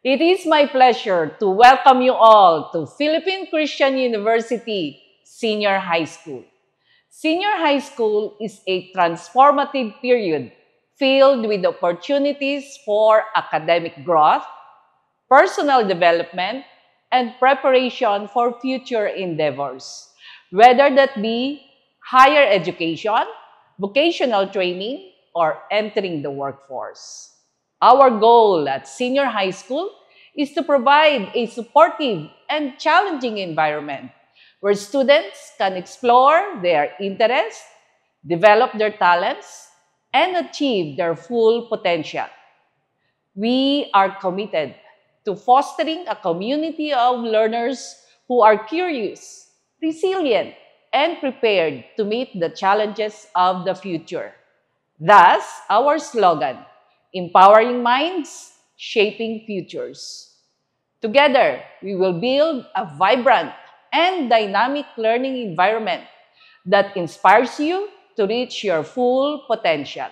It is my pleasure to welcome you all to Philippine Christian University Senior High School. Senior high school is a transformative period filled with opportunities for academic growth, personal development, and preparation for future endeavors, whether that be higher education, vocational training, or entering the workforce. Our goal at senior high school is to provide a supportive and challenging environment where students can explore their interests, develop their talents, and achieve their full potential. We are committed to fostering a community of learners who are curious, resilient, and prepared to meet the challenges of the future. Thus, our slogan, empowering minds, shaping futures. Together, we will build a vibrant and dynamic learning environment that inspires you to reach your full potential.